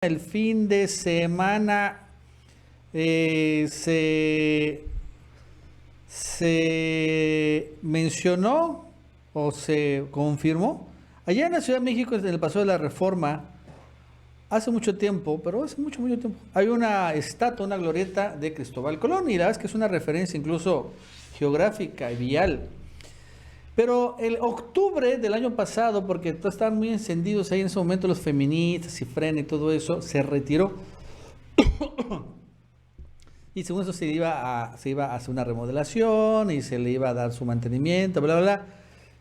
El fin de semana se mencionó o se confirmó allá en la Ciudad de México, en el Paseo de la Reforma, hace mucho tiempo, pero hace mucho tiempo, hay una estatua, una glorieta de Cristóbal Colón, y la verdad es que es una referencia incluso geográfica y vial. Pero el octubre del año pasado, porque estaban muy encendidos ahí en ese momento los feministas y Frena y todo eso, se retiró. Y según eso se iba a hacer una remodelación y se le iba a dar su mantenimiento, bla, bla, bla.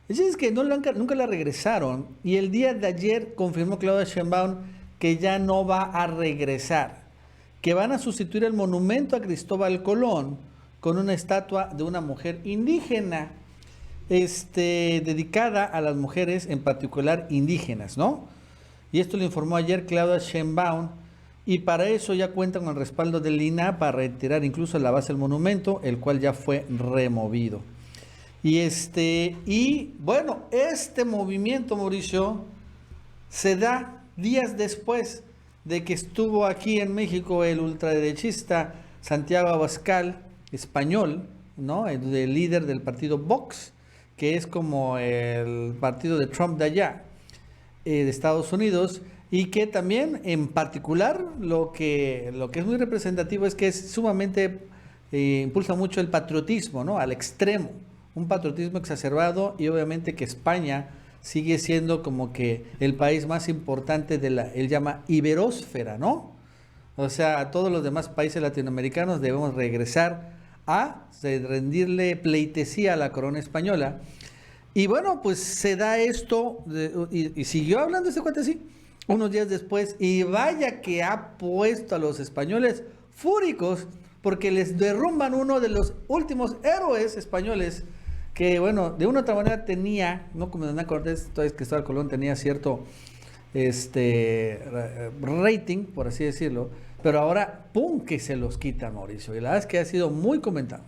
Es que nunca la regresaron. Y el día de ayer confirmó Claudia Sheinbaum que ya no va a regresar, que van a sustituir el monumento a Cristóbal Colón con una estatua de una mujer indígena, dedicada a las mujeres, en particular indígenas, ¿no? Y esto lo informó ayer Claudia Sheinbaum, y para eso ya cuentan con el respaldo del INAH para retirar incluso la base del monumento, el cual ya fue removido. Y bueno, este movimiento, Mauricio, se da días después de que estuvo aquí en México el ultraderechista Santiago Abascal, español, ¿no? El líder del partido Vox, que es como el partido de Trump de allá, de Estados Unidos, y que también en particular lo que es muy representativo es que es sumamente, impulsa mucho el patriotismo, ¿no? Al extremo, un patriotismo exacerbado, y obviamente que España sigue siendo como que el país más importante de él llama iberósfera, ¿no? O sea, a todos los demás países latinoamericanos debemos regresar a rendirle pleitesía a la corona española. Y bueno, pues se da esto, y siguió hablando este cuate así, unos días después, y vaya que ha puesto a los españoles fúricos, porque les derrumban uno de los últimos héroes españoles, que bueno, de una u otra manera tenía, no como Hernán Cortés, entonces Cristóbal Colón tenía cierto rating, por así decirlo, pero ahora, ¡pum!, que se los quita, Mauricio, y la verdad es que ha sido muy comentado.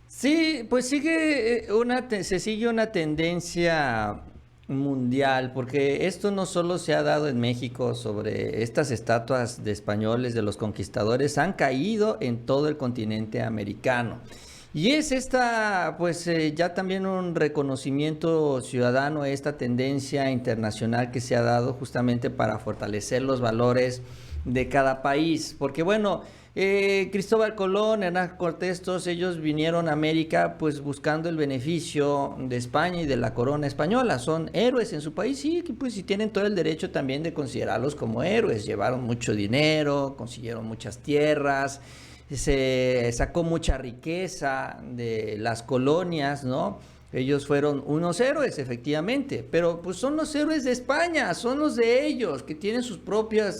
Sí, pues se sigue una tendencia mundial, porque esto no solo se ha dado en México sobre estas estatuas de españoles, de los conquistadores, han caído en todo el continente americano. Y es ya también un reconocimiento ciudadano, esta tendencia internacional que se ha dado justamente para fortalecer los valores de cada país. Porque bueno, Cristóbal Colón, Hernán Cortés, todos ellos vinieron a América pues buscando el beneficio de España y de la corona española. Son héroes en su país, sí, pues y tienen todo el derecho también de considerarlos como héroes. Llevaron mucho dinero, consiguieron muchas tierras, se sacó mucha riqueza de las colonias, ¿no? Ellos fueron unos héroes, efectivamente, pero pues son los héroes de España, son los de ellos, que tienen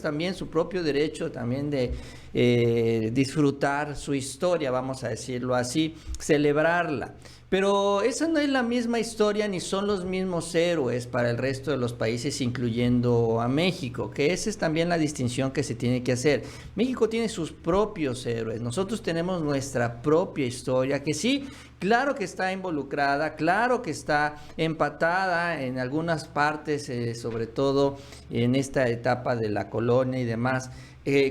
también su propio derecho también de disfrutar su historia, vamos a decirlo así, celebrarla. Pero esa no es la misma historia ni son los mismos héroes para el resto de los países, incluyendo a México, que esa es también la distinción que se tiene que hacer. México tiene sus propios héroes, nosotros tenemos nuestra propia historia, que sí, claro que está involucrada, claro que está empatada en algunas partes, sobre todo en esta etapa de la colonia y demás,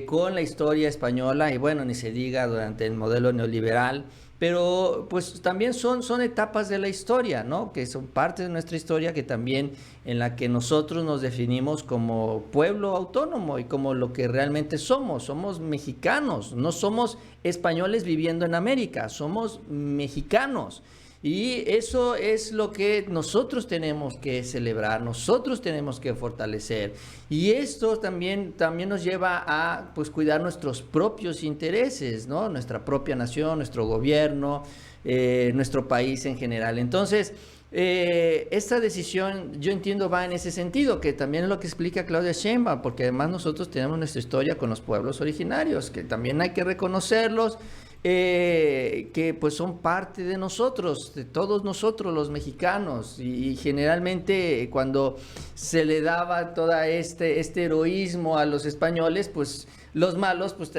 con la historia española, y bueno, ni se diga durante el modelo neoliberal. Pero pues también son etapas de la historia, ¿no? Que son parte de nuestra historia, que también en la que nosotros nos definimos como pueblo autónomo y como lo que realmente somos. Somos mexicanos, no somos españoles viviendo en América, somos mexicanos. Y eso es lo que nosotros tenemos que celebrar, nosotros tenemos que fortalecer. Y esto también nos lleva a pues cuidar nuestros propios intereses, ¿no? Nuestra propia nación, nuestro gobierno, nuestro país en general. Entonces, esta decisión, yo entiendo, va en ese sentido, que también es lo que explica Claudia Sheinbaum, porque además nosotros tenemos nuestra historia con los pueblos originarios, que también hay que reconocerlos, que pues son parte de nosotros, de todos nosotros los mexicanos, y generalmente cuando se le daba todo este heroísmo a los españoles, pues los malos, pues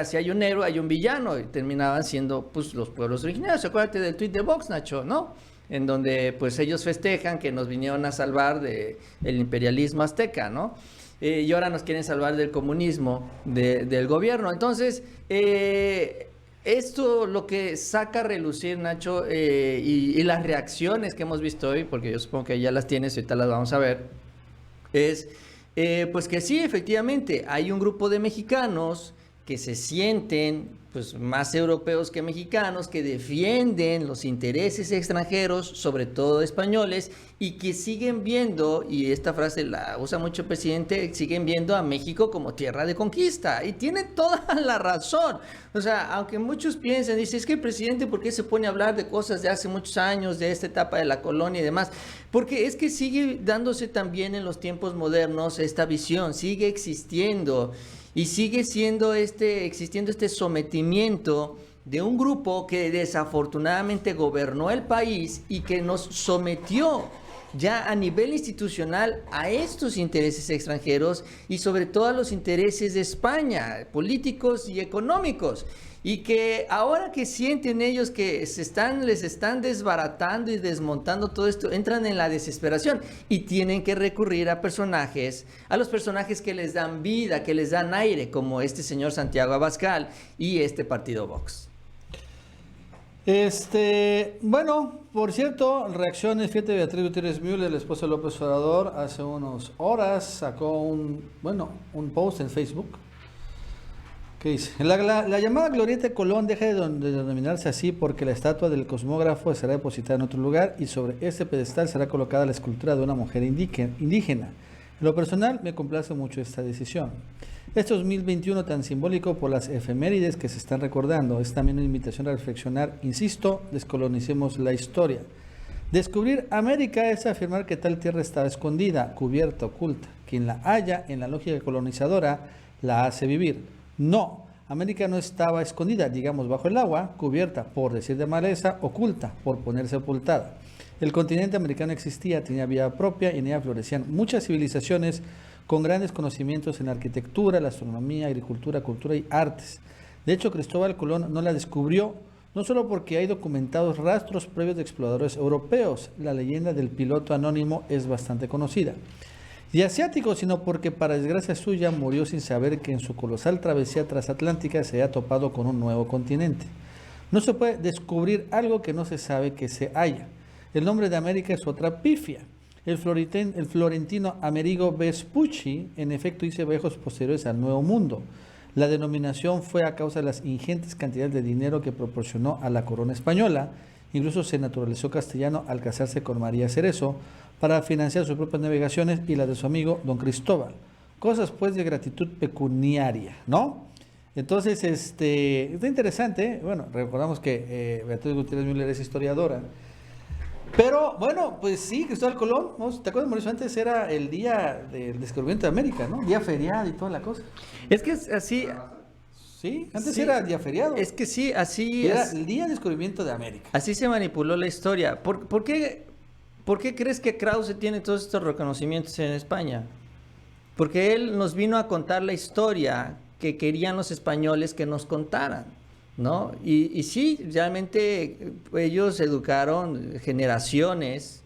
si hay un héroe, hay un villano, y terminaban siendo pues los pueblos originarios. Acuérdate del tweet de Vox, Nacho, ¿no? En donde pues ellos festejan que nos vinieron a salvar del imperialismo azteca, ¿no? y ahora nos quieren salvar del comunismo del gobierno. Entonces, esto lo que saca a relucir, Nacho, y las reacciones que hemos visto hoy, porque yo supongo que ya las tienes, ahorita las vamos a ver, es pues que sí, efectivamente, hay un grupo de mexicanos que se sienten pues más europeos que mexicanos, que defienden los intereses extranjeros, sobre todo españoles, y que siguen viendo, y esta frase la usa mucho el presidente, siguen viendo a México como tierra de conquista, y tiene toda la razón. O sea, aunque muchos piensen, dice, es que el presidente, ¿por qué se pone a hablar de cosas de hace muchos años, de esta etapa de la colonia y demás? Porque es que sigue dándose también en los tiempos modernos esta visión, sigue existiendo, y sigue siendo existiendo este sometimiento de un grupo que desafortunadamente gobernó el país y que nos sometió ya a nivel institucional a estos intereses extranjeros y sobre todo a los intereses de España, políticos y económicos. Y que ahora que sienten ellos que les están desbaratando y desmontando todo esto, entran en la desesperación y tienen que recurrir a los personajes que les dan vida, que les dan aire, como este señor Santiago Abascal y este partido Vox. Bueno, por cierto, reacciones, fíjate, Beatriz Gutiérrez Müller, la esposa de López Obrador, hace unas horas sacó un post en Facebook. ¿Qué dice? La llamada Glorieta de Colón deja de denominarse así porque la estatua del cosmógrafo será depositada en otro lugar y sobre este pedestal será colocada la escultura de una mujer indígena. En lo personal, me complace mucho esta decisión. Este 2021 tan simbólico por las efemérides que se están recordando es también una invitación a reflexionar. Insisto, descolonicemos la historia. Descubrir América es afirmar que tal tierra estaba escondida, cubierta, oculta. Quien la halla en la lógica colonizadora la hace vivir. No, América no estaba escondida, digamos, bajo el agua, cubierta, por decir de maleza, oculta, por poner sepultada. El continente americano existía, tenía vida propia y en ella florecían muchas civilizaciones con grandes conocimientos en arquitectura, la astronomía, agricultura, cultura y artes. De hecho, Cristóbal Colón no la descubrió, no solo porque hay documentados rastros previos de exploradores europeos, la leyenda del piloto anónimo es bastante conocida. Y asiático, sino porque para desgracia suya murió sin saber que en su colosal travesía transatlántica se había topado con un nuevo continente. No se puede descubrir algo que no se sabe que se halla. El nombre de América es otra pifia. El florentino Amerigo Vespucci, en efecto, hizo viajes posteriores al Nuevo Mundo. La denominación fue a causa de las ingentes cantidades de dinero que proporcionó a la corona española. Incluso se naturalizó castellano al casarse con María Cerezo para financiar sus propias navegaciones y las de su amigo don Cristóbal. Cosas pues de gratitud pecuniaria, ¿no? Entonces, está interesante. Bueno, recordamos que Beatriz Gutiérrez Müller es historiadora. Pero, bueno, pues sí, Cristóbal Colón, ¿no? ¿Te acuerdas, Mauricio? Antes era el día del descubrimiento de América, ¿no? Día feriado y toda la cosa. Es que es así. Sí, antes era el día feriado. Es que sí, así era es. El día del descubrimiento de América. Así se manipuló la historia. ¿Por qué crees que Krause tiene todos estos reconocimientos en España? Porque él nos vino a contar la historia que querían los españoles que nos contaran, ¿no? Y sí, realmente ellos educaron generaciones.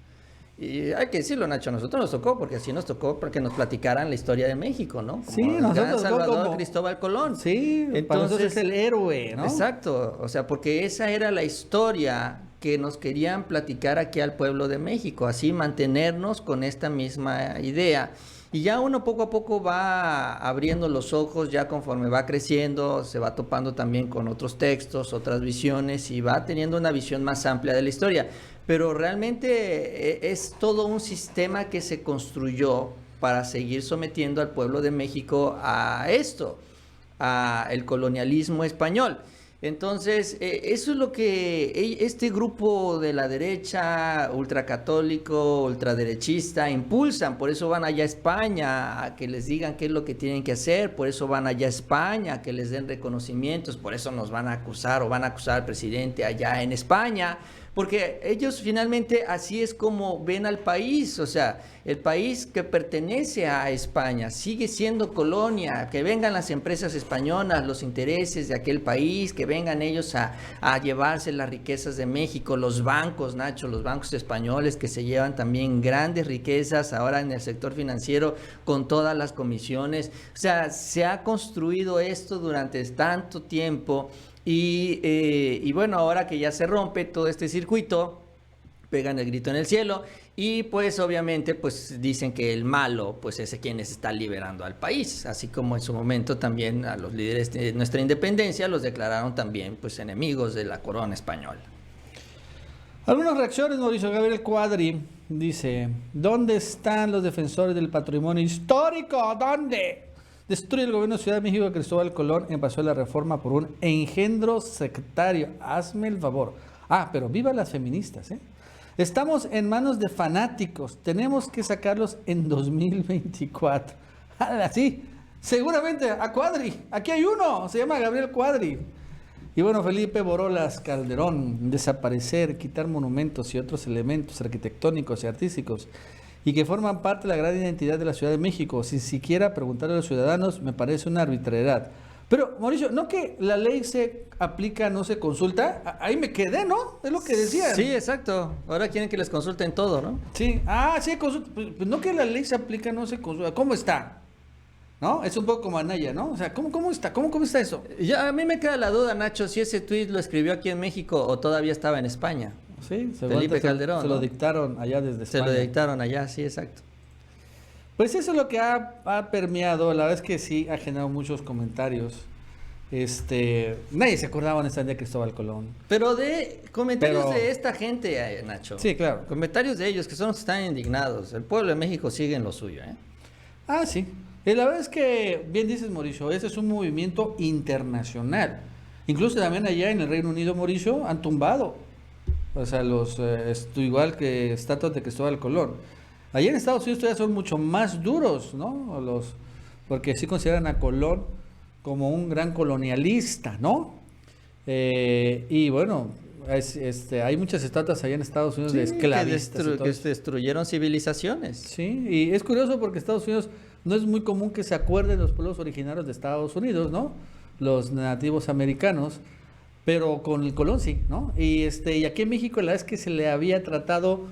Y hay que decirlo, Nacho, a nosotros nos tocó, porque así nos tocó para que nos platicaran la historia de México, ¿no? Como sí, nosotros Salvador Cristóbal Colón. Sí, entonces es el héroe, ¿no? Exacto, o sea, porque esa era la historia que nos querían platicar aquí al pueblo de México, así mantenernos con esta misma idea. Y ya uno poco a poco va abriendo los ojos, ya conforme va creciendo, se va topando también con otros textos, otras visiones y va teniendo una visión más amplia de la historia. Pero realmente es todo un sistema que se construyó para seguir sometiendo al pueblo de México a esto, a el colonialismo español. Entonces, eso es lo que este grupo de la derecha, ultracatólico, ultraderechista, impulsan. Por eso van allá a España a que les digan qué es lo que tienen que hacer. Por eso van allá a España a que les den reconocimientos. Por eso nos van a acusar o van a acusar al presidente allá en España. porque ellos finalmente así es como ven al país, o sea, el país que pertenece a España sigue siendo colonia, que vengan las empresas españolas, los intereses de aquel país, que vengan ellos a llevarse las riquezas de México, los bancos, Nacho, los bancos españoles que se llevan también grandes riquezas ahora en el sector financiero con todas las comisiones, o sea, se ha construido esto durante tanto tiempo. Y bueno, ahora que ya se rompe todo este circuito, pegan el grito en el cielo y pues obviamente pues dicen que el malo pues es quien está liberando al país, así como en su momento también a los líderes de nuestra independencia los declararon también pues enemigos de la corona española. Algunas reacciones, Mauricio. Gabriel Cuadri dice: ¿dónde están los defensores del patrimonio histórico? ¿Dónde? Destruye el gobierno de Ciudad de México. Cristóbal Colón empezó la reforma por un engendro sectario. Hazme el favor. Pero viva las feministas, ¿eh? Estamos en manos de fanáticos. Tenemos que sacarlos en 2024. Así, seguramente a Cuadri. Aquí hay uno. Se llama Gabriel Cuadri. Y bueno, Felipe Borolas Calderón: desaparecer, quitar monumentos y otros elementos arquitectónicos y artísticos y que forman parte de la gran identidad de la Ciudad de México, sin siquiera preguntarle a los ciudadanos, me parece una arbitrariedad. Pero, Mauricio, ¿no que la ley se aplica, no se consulta? Ahí me quedé, ¿no? Es lo que decían. Sí, exacto. Ahora quieren que les consulten todo, ¿no? Sí. Sí, consulta. Pues no que la ley se aplica, no se consulta. ¿Cómo está? ¿No? Es un poco como Anaya, ¿no? O sea, ¿cómo está? ¿Cómo está eso? Ya, a mí me queda la duda, Nacho, si ese tuit lo escribió aquí en México o todavía estaba en España. Sí, Felipe Calderón. Se ¿no? lo dictaron allá desde España. Se lo dictaron allá, sí, exacto. Pues eso es lo que ha permeado. La verdad es que sí ha generado muchos comentarios. Nadie se acordaba honestamente de Cristóbal Colón. Pero de comentarios de esta gente, Nacho. Sí, claro. Comentarios de ellos que son los que están indignados. El pueblo de México sigue en lo suyo, ¿eh? Sí. Y la verdad es que, bien dices, Mauricio, ese es un movimiento internacional. Incluso también allá en el Reino Unido, Mauricio, han tumbado. O sea, igual que estatuas de Cristóbal Colón. Allá en Estados Unidos todavía son mucho más duros, ¿no? Porque sí consideran a Colón como un gran colonialista, ¿no? Y bueno, hay muchas estatuas allá en Estados Unidos de esclavistas. Que destruyeron civilizaciones. Sí, y es curioso porque Estados Unidos no es muy común que se acuerden de los pueblos originarios de Estados Unidos, ¿no? Los nativos americanos, pero con el Colón sí, ¿no? Y aquí en México la verdad es que se le había tratado,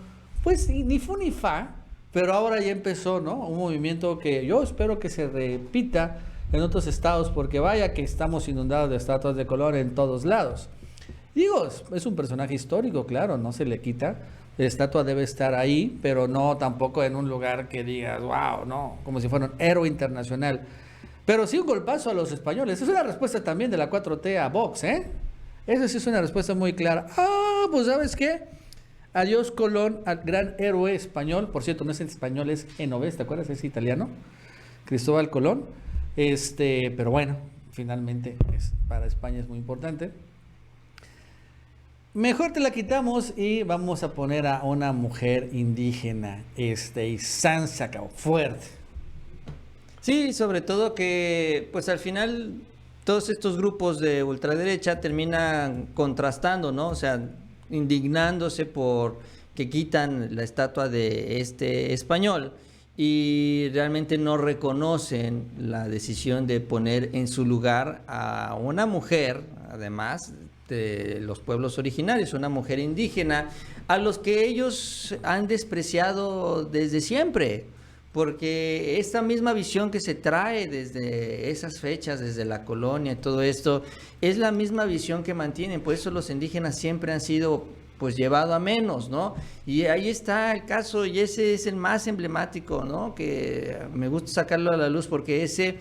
pues ni fu ni fa, pero ahora ya empezó, ¿no? Un movimiento que yo espero que se repita en otros estados, porque vaya que estamos inundados de estatuas de Colón en todos lados. Digo, es un personaje histórico, claro, no se le quita. La estatua debe estar ahí, pero no tampoco en un lugar que digas, wow, no, como si fuera un héroe internacional. Pero sí un golpazo a los españoles. Es una respuesta también de la 4T a Vox, ¿eh? Esa sí es una respuesta muy clara. Pues ¿sabes qué? Adiós Colón, al gran héroe español. Por cierto, no es en español, es genovés, ¿te acuerdas? Es italiano. Cristóbal Colón. Pero bueno, finalmente para España es muy importante. Mejor te la quitamos y vamos a poner a una mujer indígena. Y Sansa acabó fuerte. Sí, sobre todo que pues al final todos estos grupos de ultraderecha terminan contrastando, ¿no? O sea, indignándose por que quitan la estatua de este español y realmente no reconocen la decisión de poner en su lugar a una mujer, además de los pueblos originarios, una mujer indígena, a los que ellos han despreciado desde siempre. Porque esta misma visión que se trae desde esas fechas, desde la colonia y todo esto, es la misma visión que mantienen. Por eso los indígenas siempre han sido pues llevado a menos, ¿no? Y ahí está el caso, y ese es el más emblemático, ¿no? Que me gusta sacarlo a la luz porque ese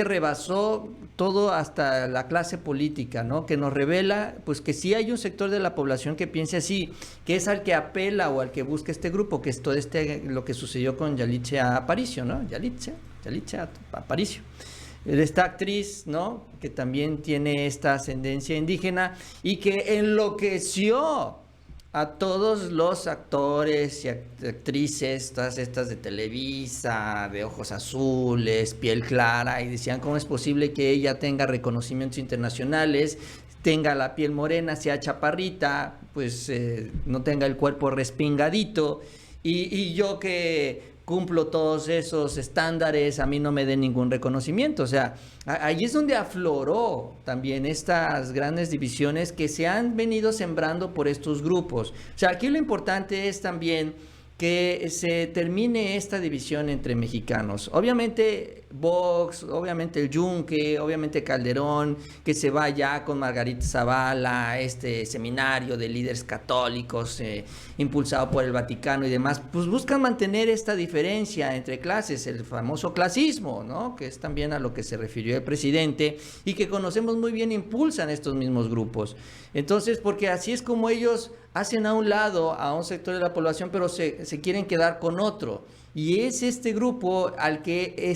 rebasó todo hasta la clase política, ¿no? Que nos revela, pues, que sí hay un sector de la población que piense así, que es al que apela o al que busca este grupo, que es todo lo que sucedió con Yalitza Aparicio, ¿no? Yalitza Aparicio. Esta actriz, ¿no? Que también tiene esta ascendencia indígena y que enloqueció a todos los actores y actrices, todas estas de Televisa, de ojos azules, piel clara, y decían cómo es posible que ella tenga reconocimientos internacionales, tenga la piel morena, sea chaparrita, pues no tenga el cuerpo respingadito, y yo que cumplo todos esos estándares, a mí no me den ningún reconocimiento. O sea, ahí es donde afloró también estas grandes divisiones que se han venido sembrando por estos grupos. O sea, aquí lo importante es también que se termine esta división entre mexicanos. Obviamente Vox, obviamente el Yunque, obviamente Calderón, que se va ya con Margarita Zavala, este seminario de líderes católicos impulsado por el Vaticano y demás, pues buscan mantener esta diferencia entre clases, el famoso clasismo, ¿no? Que es también a lo que se refirió el presidente y que conocemos muy bien, impulsan estos mismos grupos. Entonces, porque así es como ellos hacen a un lado a un sector de la población, pero se quieren quedar con otro. Y es este grupo al que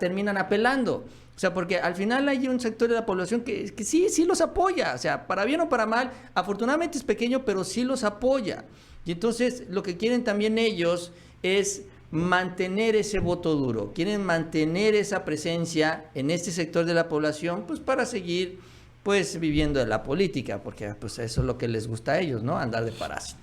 terminan apelando. O sea, porque al final hay un sector de la población que sí los apoya. O sea, para bien o para mal, afortunadamente es pequeño, pero sí los apoya. Y entonces lo que quieren también ellos es mantener ese voto duro. Quieren mantener esa presencia en este sector de la población, pues para seguir pues viviendo de la política, porque pues eso es lo que les gusta a ellos, ¿no? Andar de parásito.